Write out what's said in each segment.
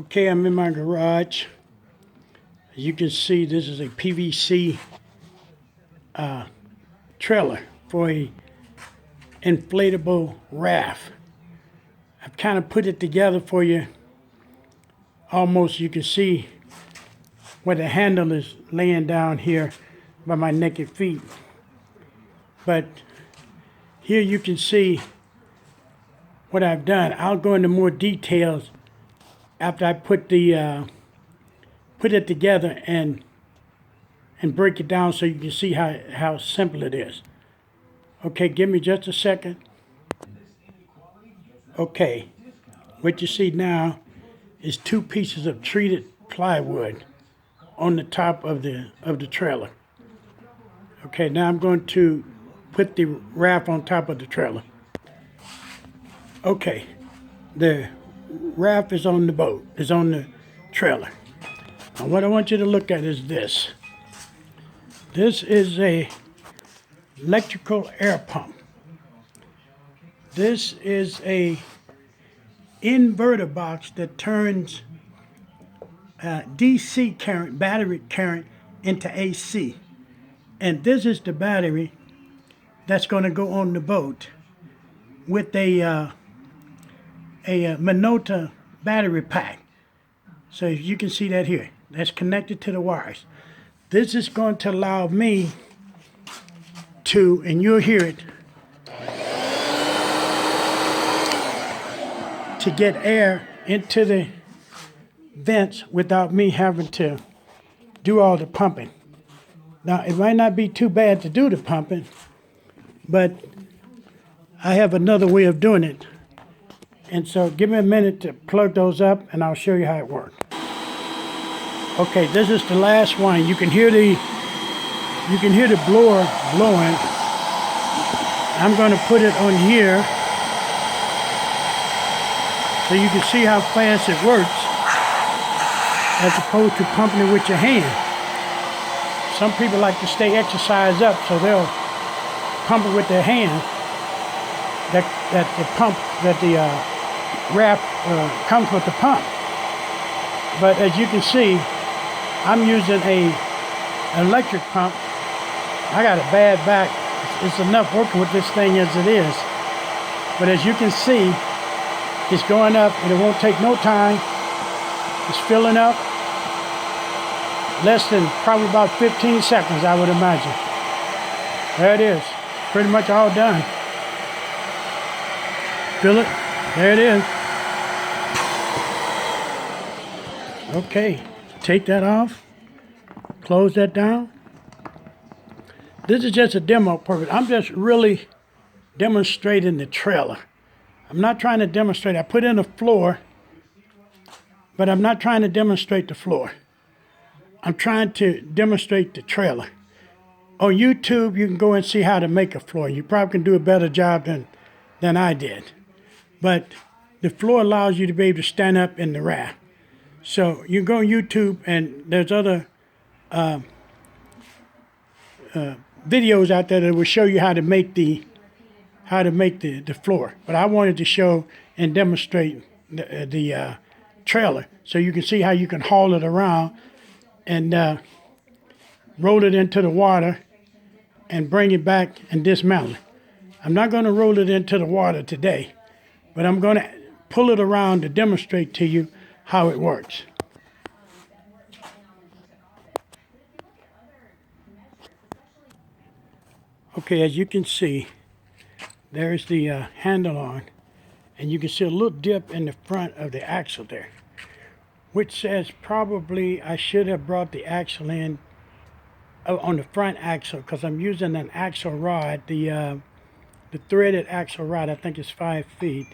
Okay, I'm in my garage. As you can see, this is a PVC trailer for a inflatable raft. I've kind of put it together for you. Almost you can see where the handle is laying down here by my naked feet. But here you can see what I've done. I'll go into more details after I put it together and break it down so you can see how simple it is. Okay, give me just a second. Okay, what you see now is two pieces of treated plywood on the top of the trailer. Okay, now I'm going to put the raft on top of the trailer. Okay, the raft is on the boat, is on the trailer. Now what I want you to look at is this. This is a electrical air pump. This is a inverter box that turns DC current, battery current, into AC. And this is the battery that's going to go on the boat with a Minolta battery pack. So you can see that here. That's connected to the wires. This is going to allow me to, and you'll hear it, to get air into the vents without me having to do all the pumping. Now, it might not be too bad to do the pumping, but I have another way of doing it. And so give me a minute to plug those up and I'll show you how it works. Okay, this is the last one. You can hear the blower blowing. I'm going to put it on here so you can see how fast it works as opposed to pumping it with your hand. Some people like to stay exercised up, so they'll pump it with their hand. That the raft comes with the pump. But as you can see, I'm using an electric pump. I got a bad back. It's enough working with this thing as it is. But as you can see, it's going up and it won't take no time. It's filling up. Less than probably about 15 seconds, I would imagine. There it is. Pretty much all done. Fill it. There it is. Okay. Take that off. Close that down. This is just a demo purpose. I'm just really demonstrating the trailer. I'm not trying to demonstrate. I put in a floor, but I'm not trying to demonstrate the floor. I'm trying to demonstrate the trailer. On YouTube, you can go and see how to make a floor. You probably can do a better job than I did. But the floor allows you to be able to stand up in the raft. So you can go on YouTube, and there's other videos out there that will show you how to make the floor. But I wanted to show and demonstrate the trailer so you can see how you can haul it around and roll it into the water and bring it back and dismantle it. I'm not going to roll it into the water today, but I'm going to pull it around to demonstrate to you how it works. Okay, as you can see, there's the handle on, and you can see a little dip in the front of the axle there, which says probably I should have brought the axle in on the front axle because I'm using an axle rod, the threaded axle rod. I think it's 5 feet,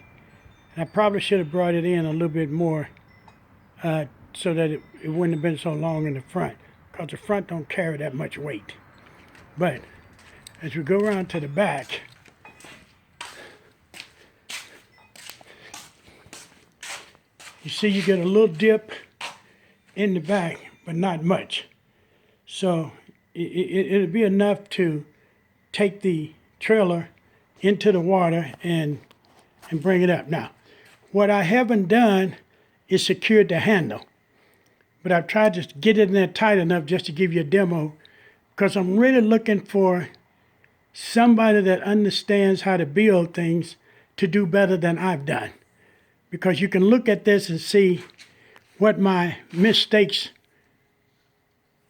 and I probably should have brought it in a little bit more so that it wouldn't have been so long in the front, because the front don't carry that much weight. But as we go around to the back, you see you get a little dip in the back, but not much. So it'll be enough to take the trailer into the water and bring it up. Now, what I haven't done it secured the handle. But I've tried to get it in there tight enough just to give you a demo, because I'm really looking for somebody that understands how to build things to do better than I've done. Because you can look at this and see what my mistakes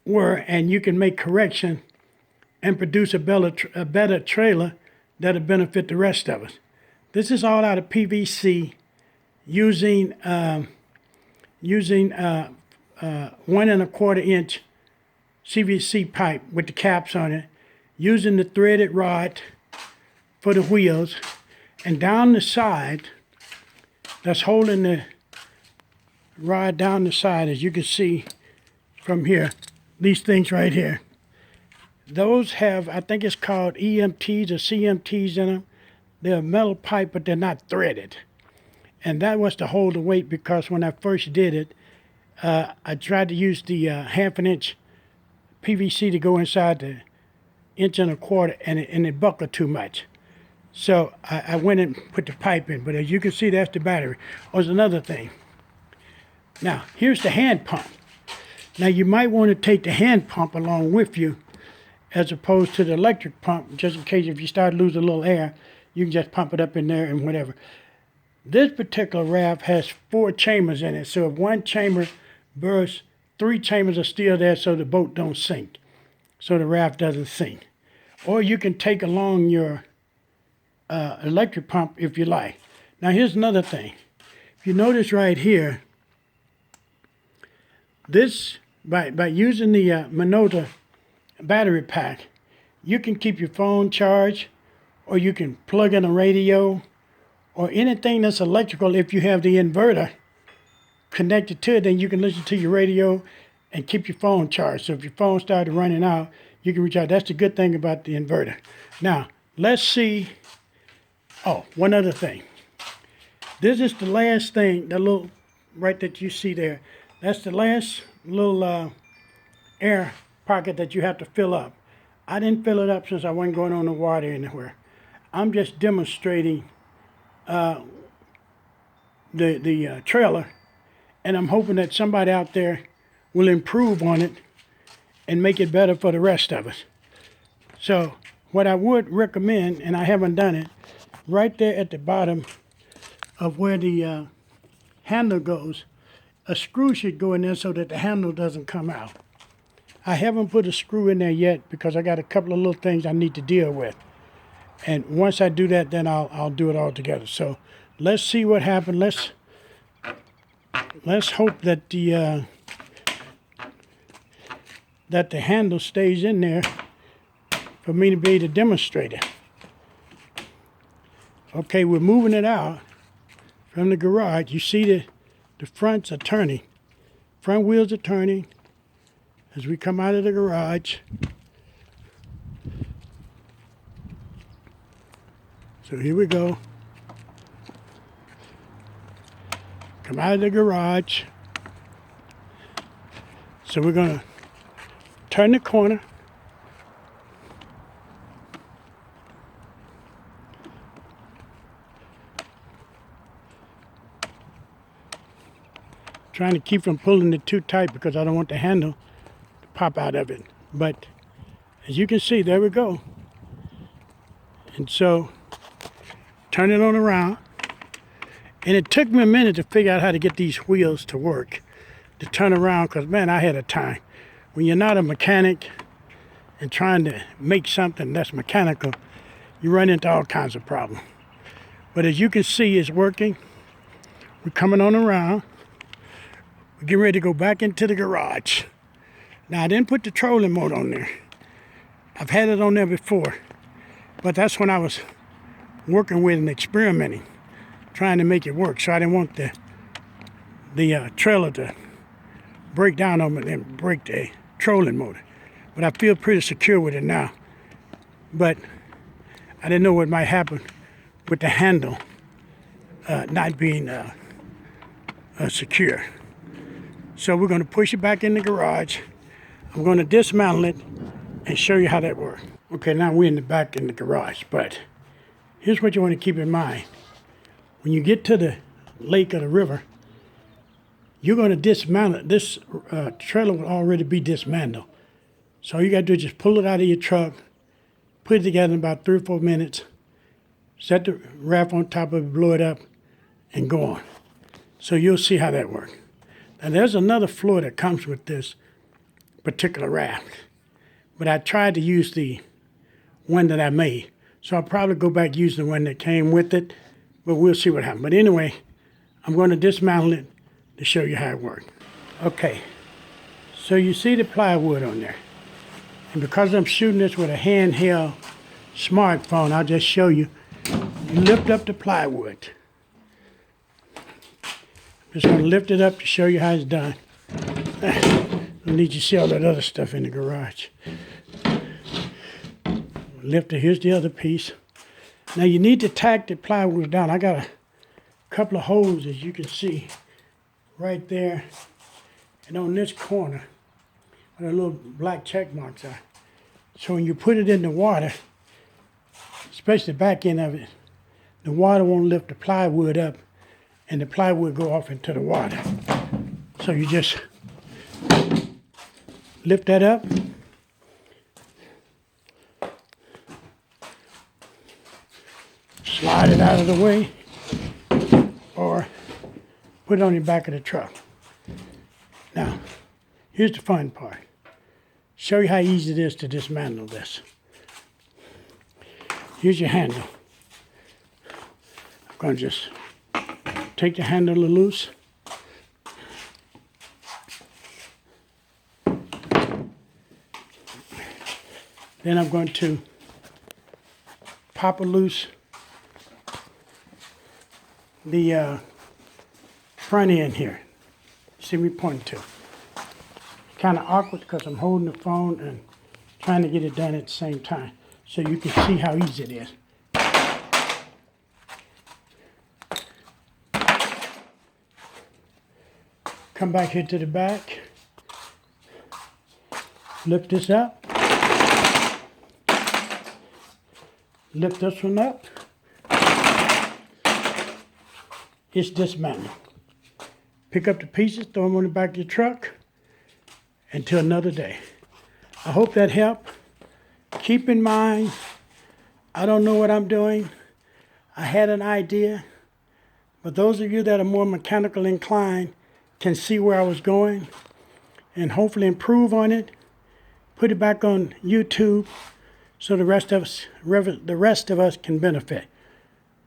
were, and you can make correction and produce a better trailer that'll benefit the rest of us. This is all out of PVC using 1¼ inch CVC pipe with the caps on it, using the threaded rod for the wheels, and down the side, that's holding the rod down the side, as you can see from here, these things right here. Those have, I think it's called EMTs or CMTs in them. They're a metal pipe, but they're not threaded. And that was to hold the weight, because when I first did it, I tried to use the 1/2 inch PVC to go inside the 1¼ inch, and it buckled too much. So I went and put the pipe in, but as you can see, that's the battery. Oh, there's another thing. Now, here's the hand pump. Now, you might want to take the hand pump along with you as opposed to the electric pump, just in case if you start losing a little air, you can just pump it up in there and whatever. This particular raft has 4 chambers in it, so if one chamber bursts, 3 chambers are still there so the boat don't sink, so the raft doesn't sink. Or you can take along your electric pump if you like. Now, here's another thing. If you notice right here, this, by using the Minota battery pack, you can keep your phone charged, or you can plug in a radio, or anything that's electrical. If you have the inverter connected to it, then you can listen to your radio and keep your phone charged. So if your phone started running out, you can recharge. That's the good thing about the inverter. Now, let's see. Oh, one other thing. This is the last thing, the little, right that you see there. That's the last little air pocket that you have to fill up. I didn't fill it up since I wasn't going on the water anywhere. I'm just demonstrating the trailer, and I'm hoping that somebody out there will improve on it and make it better for the rest of us. So what I would recommend, and I haven't done it, right there at the bottom of where the handle goes, a screw should go in there so that the handle doesn't come out. I haven't put a screw in there yet because I got a couple of little things I need to deal with. And once I do that, then I'll do it all together. So let's see what happens. Let's hope that the handle stays in there for me to be able to demonstrate it. Okay, we're moving it out from the garage. You see the fronts are turning. Front wheels are turning as we come out of the garage. So here we go. Come out of the garage. So we're going to turn the corner. Trying to keep from pulling it too tight because I don't want the handle to pop out of it. But as you can see, there we go. And so turn it on around. And it took me a minute to figure out how to get these wheels to work, to turn around, because man, I had a time. When you're not a mechanic and trying to make something that's mechanical, you run into all kinds of problems. But as you can see, it's working. We're coming on around. We're getting ready to go back into the garage. Now, I didn't put the trolling mode on there. I've had it on there before, but that's when I was working with and experimenting, trying to make it work. So I didn't want the trailer to break down on me and break the trolling motor. But I feel pretty secure with it now. But I didn't know what might happen with the handle not being secure. So we're going to push it back in the garage. I'm going to dismantle it and show you how that works. Okay, now we're in the back in the garage, but here's what you want to keep in mind. When you get to the lake or the river, you're going to dismantle it. This trailer will already be dismantled. So all you got to do is just pull it out of your truck, put it together in about 3 or 4 minutes, set the raft on top of it, blow it up, and go on. So you'll see how that works. Now there's another floor that comes with this particular raft, but I tried to use the one that I made. So I'll probably go back using the one that came with it, but we'll see what happens. But anyway, I'm going to dismantle it to show you how it works. Okay, so you see the plywood on there. And because I'm shooting this with a handheld smartphone, I'll just show you. You lift up the plywood. I'm just going to lift it up to show you how it's done. I need you to see all that other stuff in the garage. Lift it. Here's the other piece. Now you need to tack the plywood down. I got a couple of holes, as you can see, right there. And on this corner, where the little black check marks are. So when you put it in the water, especially the back end of it, the water won't lift the plywood up and the plywood go off into the water. So you just lift that up. Slide it out of the way or put it on the back of the truck. Now, here's the fun part. Show you how easy it is to dismantle this. Here's your handle. I'm going to just take the handle loose. Then I'm going to pop loose the front end here. See me pointing to. Kind of awkward because I'm holding the phone and trying to get it done at the same time. So you can see how easy it is. Come back here to the back. Lift this up. Lift this one up. It's dismantled. Pick up the pieces, throw them on the back of your truck. Until another day. I hope that helped. Keep in mind, I don't know what I'm doing. I had an idea, but those of you that are more mechanical inclined can see where I was going and hopefully improve on it, put it back on YouTube so the rest of us can benefit.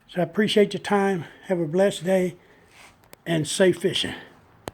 So I appreciate your time. Have a blessed day and safe fishing.